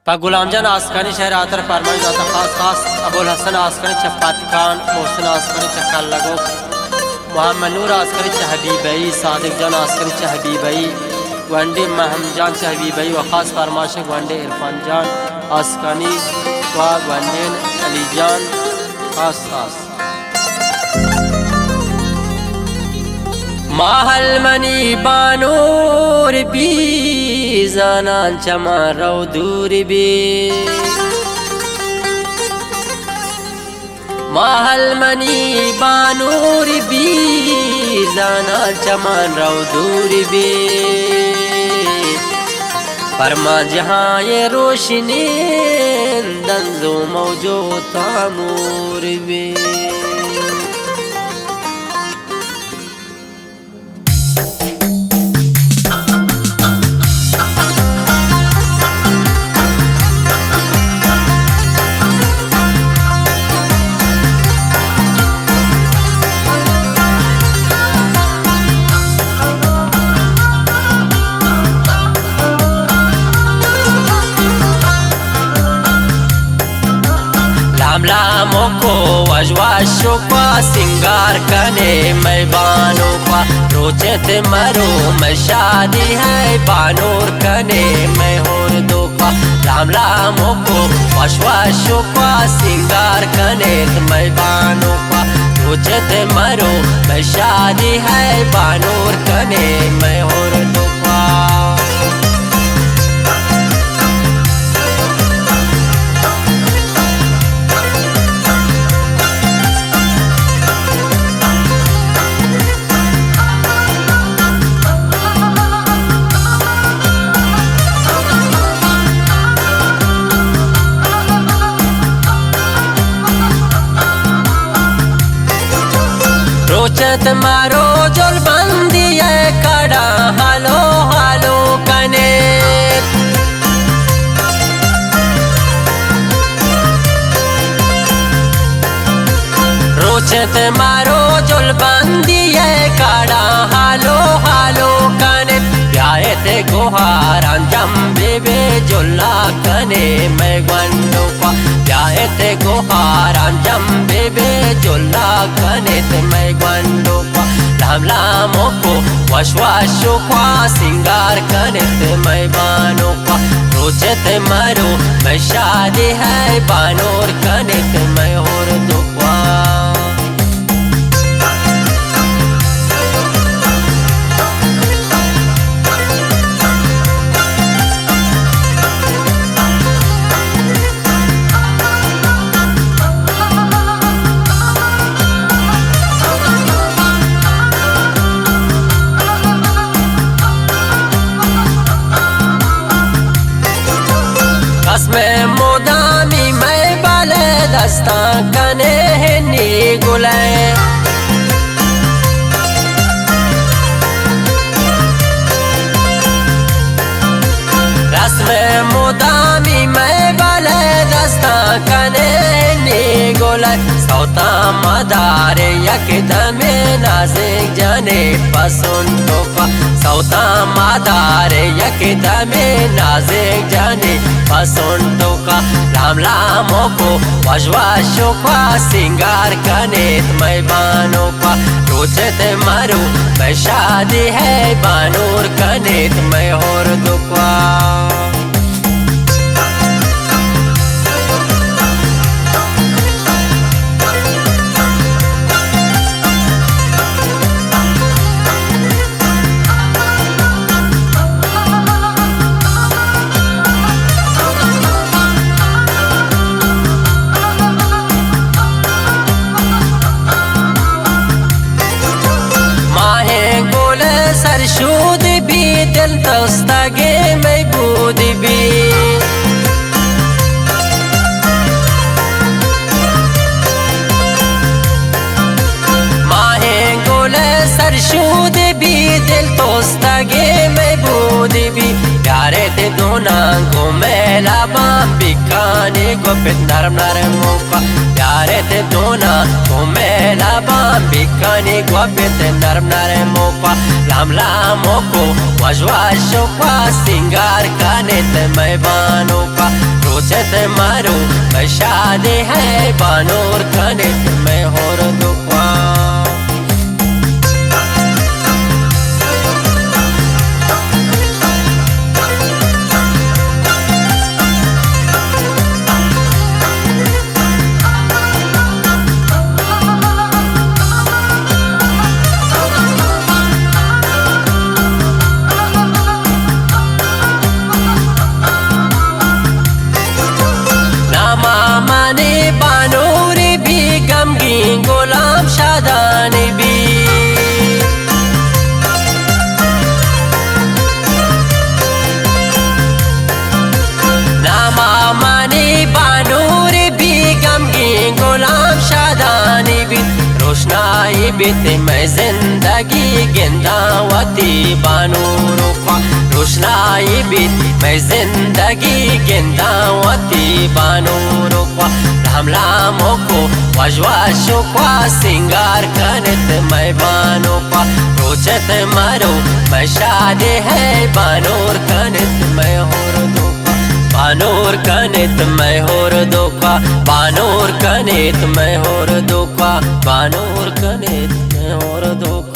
पा गुलाम जान आस्कानी शहर आतर फरमाई जाता खास अबुल हसन आस्कानी चपातकान मोहसिन आस्कानी चक्कर लगो मोहम्मद नूर आस्कानी हबीबई सादिक जान आस्कानी हबीबई वनडे महम जान हबीबई व खास फरमाश वनडे इरफान जान आस्कानी व वनडे अली जान खास महल मनी बानूर बी जानान चमा रौदूर बी महल मनी बानूर बी जानान चमा रौदूर बी फरमा जहाँ ये रोशनी दंजो मौजो तामूर बी लामों को वजवाशों का सिंगार कने मैं बानों का रोचत मरो मैं शादी है बानूर कने मैं होर दो का लामों को वजवाशों का सिंगार कने मैं बानों का रोचत मरो मैं शादी है बानूर कने मैं होर दो का रोचत मारो जोल बंदी है कड़ा हालो हालो कने रोचत मारो जोल बंदी है कड़ा हालो हालो कने प्यायते गोहार अंजम बेबे जोला कने मैं गंडो का प्यायते गोहार अंजम बेबे जोला कने ते मैं गंडो का लामों को वशवाशों का सिंगार कने ते मैं बानों का रोचत मरो मैं शादी है बानूर कने ते मैं होर दो का में मोदामी मैं बाले दस्ता कने नी गुले रस में मोदामी मैं बाले दस्ता कने नी गुले सौता मदारे यकदमे नाज़िक जाने पसंदों का सौता मदारे यकदमे नाज़िक जाने पसंदों का लामों को वजवाशों का सिंगार कने मैं बानों का रोचत मरो मैं शादी है बानूर कने मैं होर दो का सरशूद भी दिल तस्तगे मैं बूद भी माहे गोले सरशूद भी दिल तस्तगे मैं बूद भी प्यारे ते दोना को मेला बाम बिकाने को पित नरम नरम का प्यारे ते दोना को मेला बाम बिकाने को पित नरम नरम का लामों को वजवाशों का सिंगार कने ते मैं बानों का रोचत मारो मैं शादी है बानूर कनित मैं होर दुखवा गुलाम शादानी भी नामा मानी बानूर भी गमगीन गुलाम शादानी भी रोशनाई बीत मैं जिंदगी गिंदावती बानूर ख्वा रोशनाई बीत मैं जिंदगी गिंदावती बानूर ख्वा हमलामों को वजवाशों का सिंगार कनित मैं बानों का रोचत मारो मैं शादी है बानूर कनित मैं होर दोका बानूर कनित मैं होर दोका बानूर कनित मैं होर दोका बानूर कनित मैं होर दोका।